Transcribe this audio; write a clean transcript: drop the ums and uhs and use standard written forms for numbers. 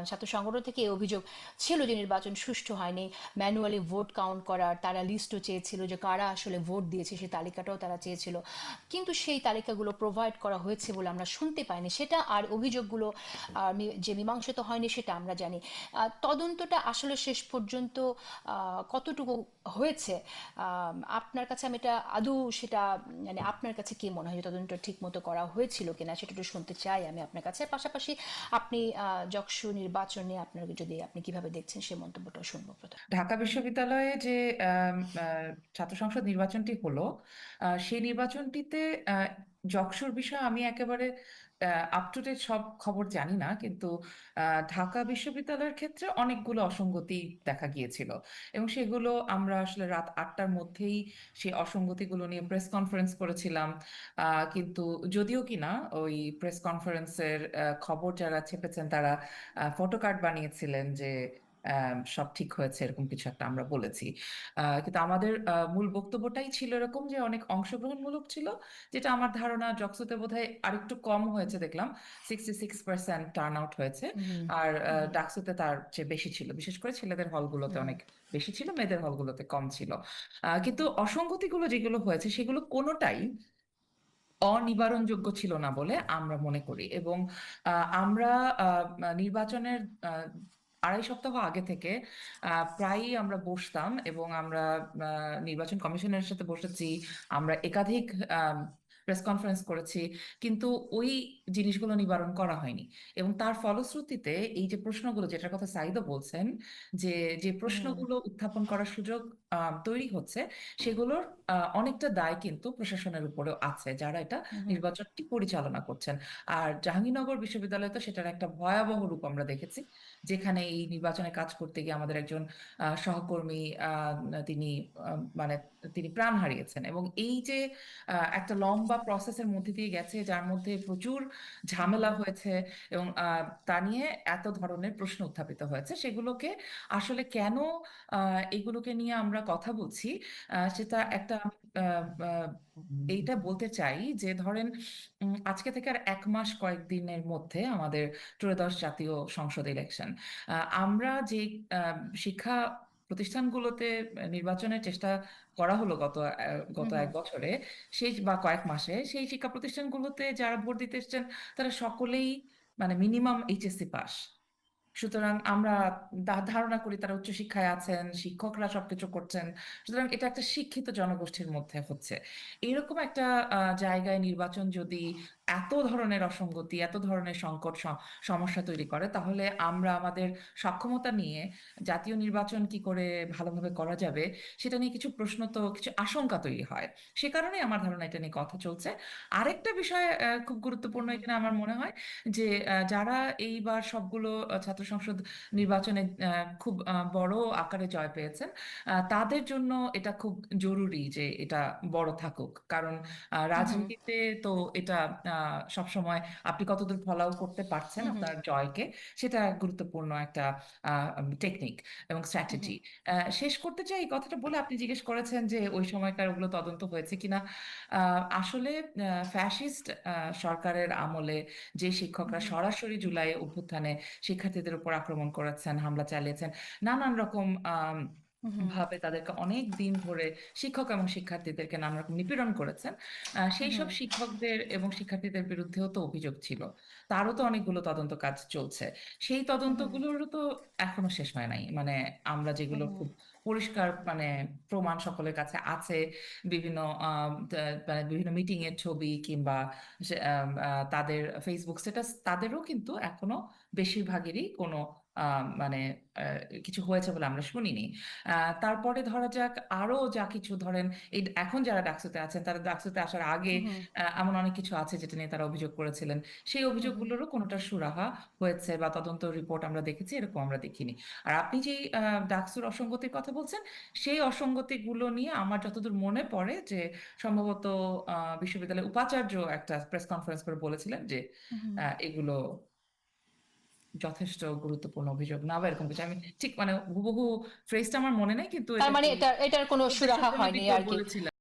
ছাত্র সংগঠন থেকে এই অভিযোগ ছিল যে নির্বাচন সুষ্ঠু হয়নি, ম্যানুয়ালি ভোট কাউন্ট করার তারা লিস্টও চেয়েছিল, যে কারা আসলে ভোট দিয়েছে সেই তালিকাটাও তারা চেয়েছিল, কিন্তু সেই তালিকাগুলো প্রোভাইড করা হয়েছে বলে আমরা শুনতে পাইনি সেটা, আর অভিযোগগুলো যে মীমাংসিত হয়নি সেটা আমরা জানি। তদন্তটা আসলে শেষ পর্যন্ত কতটুকু হয়েছে আপনার কাছে, আমি এটা আদৌ সেটা মানে আপনার কাছে কি মনে হয় যে তদন্তটা ঠিক মতো করা হয়েছিল কিনা সেটা একটু শুনতে চাই আমি আপনার কাছে। পাশাপাশি আপনি যকসু নির্বাচনে আপনার যদি আপনি কিভাবে দেখছেন সে মন্তব্যটা শুনবো প্রথম। ঢাকা বিশ্ববিদ্যালয়ে যে ছাত্র সংসদ নির্বাচনটি হলো, সেই নির্বাচনটিতে আহ, যকসুর বিষয়ে আমি একেবারে আপ টু ডেট সব খবর জানি না, কিন্তু ঢাকা বিশ্ববিদ্যালয়ের ক্ষেত্রে অনেকগুলো অসঙ্গতি দেখা গিয়েছিল এবং সেগুলো আমরা আসলে রাত 8টার মধ্যেই সেই অসঙ্গতিগুলো নিয়ে প্রেস কনফারেন্স করেছিলাম। কিন্তু যদিও কিনা ওই প্রেস কনফারেন্সের খবর যারা ছেপেছেন তারা ফটোকার্ড বানিয়েছিলেন যে সব ঠিক হয়েছে এরকম কিছু একটা আমরা বলেছি। কিন্তু আমাদের মূল বক্তব্যটাই ছিল এরকম যে অনেক অংশগ্রহণমূলক ছিল, যেটা আমার ধারণা জকসুতে বোধহয় আরেকটু কম হয়েছে, দেখলাম 66% টার্ন আউট হয়েছে। আর ডাকসুতে তার চেয়ে বেশি ছিল, বিশেষ করে ছেলেদের হলগুলোতে অনেক বেশি ছিল, মেয়েদের হলগুলোতে কম ছিল। কিন্তু অসঙ্গতিগুলো যেগুলো হয়েছে সেগুলো কোনোটাই অনিবারণযোগ্য ছিল না বলে আমরা মনে করি। এবং আমরা নির্বাচনের আহ, 2.5 সপ্তাহ আগে থেকে প্রায়ই আমরা বসতাম এবং আমরা নির্বাচন কমিশনের সাথে বসেছি, আমরা একাধিক প্রেস কনফারেন্স করেছি, কিন্তু ওই জিনিসগুলো নিবারণ করা হয়নি। এবং তার ফলশ্রুতিতে এই যে প্রশ্নগুলো, যেটার কথা সাইদও বলছেন, যে যে প্রশ্নগুলো উত্থাপন করার সুযোগ তৈরি হচ্ছে, সেগুলোর অনেকটা দায় কিন্তু প্রশাসনের উপরেও আছে, যারা এটা নির্বাচনটি পরিচালনা করছেন। আর জাহাঙ্গীরনগর বিশ্ববিদ্যালয়ে তো সেটার একটা ভয়াবহ রূপ আমরা দেখেছি, যেখানে এই নির্বাচনে কাজ করতে গিয়ে আমাদের একজন সহকর্মী, তিনি মানে তিনি প্রাণ হারিয়েছেন। এবং এই যে একটা লম্বা প্রসেসের মধ্যে দিয়ে গেছে, যার মধ্যে প্রচুর ঝামেলা হয়েছে এবং তা নিয়ে এত ধরনের প্রশ্ন উত্থাপিত হয়েছে, সেগুলোকে আসলে কেন এগুলোকে নিয়ে আমরা কথা বলছি, সেটা একটা এইটা বলতে চাই যে ধরেন আজকে থেকে আর 1 মাস কয়েকদিনের মধ্যে আমাদের ত্রয়োদশ জাতীয় সংসদ ইলেকশন। আমরা যে আহ, শিক্ষা প্রতিষ্ঠানগুলোতে নির্বাচনের চেষ্টা করা হলো গত 1 বছরে, সেই বা কয়েক মাসে, সেই শিক্ষা প্রতিষ্ঠানগুলোতে যারা ভোট দিতে এসেছেন তারা সকলেই মানে মিনিমাম এইচএসসি পাস। সুতরাং আমরা ধারণা করি তারা উচ্চশিক্ষায় আছেন, শিক্ষকরা সবকিছু করছেন। সুতরাং এটা একটা শিক্ষিত জনগোষ্ঠীর মধ্যে হচ্ছে। এরকম একটা জায়গায় নির্বাচন যদি এত ধরনের অসঙ্গতি, এত ধরনের সংকট সমস্যা তৈরি করে, তাহলে আমরা আমাদের সক্ষমতা নিয়ে জাতীয় নির্বাচন কি করে ভালোভাবে করা যাবে সেটা নিয়ে কিছু প্রশ্ন, তো কিছু আশঙ্কা তৈরি হয়। সে কারণে আমার ধারণা এটা নিয়ে কথা চলছে। আরেকটা বিষয় খুব গুরুত্বপূর্ণ এখানে আমার মনে হয়, যে যারা এইবার সবগুলো ছাত্র সংসদ নির্বাচনে খুব বড় আকারে জয় পেয়েছেন, তাদের জন্য এটা খুব জরুরি যে এটা বড় থাকুক। কারণ রাজনীতিতে তো এটা সব সময় আপনি কতদূর ফলাও করতে পারছেন আপনার জয়কে, সেটা গুরুত্বপূর্ণ একটা টেকনিক এবং স্ট্র্যাটেজি। শেষ করতে চাই এই কথাটা বলে, আপনি জিজ্ঞেস করেছেন যে ওই সময়কার ওগুলো তদন্ত হয়েছে কিনা। আসলে ফ্যাসিস্ট সরকারের আমলে যে শিক্ষকরা সরাসরি জুলাই অভ্যুত্থানে শিক্ষার্থীদের উপর আক্রমণ করেছেন, হামলা চালিয়েছেন, নানান রকম ভাবে তাদেরকে অনেক দিন ধরে, শিক্ষক এবং শিক্ষার্থীদেরকে নানা রকম নিপীড়ন করেছেন, সেই সব শিক্ষকদের এবং শিক্ষার্থীদের বিরুদ্ধেও তো অভিযোগ ছিল। তারও তো অনেকগুলো তদন্ত কাজ চলছে। সেই তদন্তগুলোরও তো এখনো শেষ হয় নাই। মানে আমরা যেগুলো খুব পরিষ্কার, মানে প্রমাণ সকলের কাছে আছে, বিভিন্ন মানে বিভিন্ন মিটিং এর ছবি কিংবা তাদের ফেসবুক স্ট্যাটাস, তাদেরও কিন্তু এখনো বেশিরভাগেরই কোনো মানে কিছু হয়েছে বলে আমরা শুনিনি। তারপরে ধরা যাক আরো যা কিছু, ধরেন এই এখন যারা ডাকসুতে আছেন, তারা ডাকসুতে আসার আগে এমন অনেক কিছু আছে যেটা নিয়ে তারা অভিযোগ করেছিলেন। সেই অভিযোগগুলোরও কোনোটা সুরাহা হয়েছে বা তদন্ত রিপোর্ট আমরা দেখেছি, এরকম আমরা দেখিনি। আর আপনি যেই ডাকসুর অসঙ্গতির কথা বলছেন, সেই অসঙ্গতিগুলো নিয়ে আমার যতদূর মনে পড়ে যে সম্ভবত বিশ্ববিদ্যালয়ের উপাচার্য একটা প্রেস কনফারেন্স করে বলেছিলেন যে এগুলো যথেষ্ট গুরুত্বপূর্ণ অভিযোগ না, বা এরকম কিছু। আমি ঠিক মানে হুবহু ফ্রেজটা আমার মনে নেই, কিন্তু তার এটা মানে একটু এটার কোনো উদ্দেশ্য সুরাহা প্রণোদিত হয়নি আর কি। বলেছিলেন।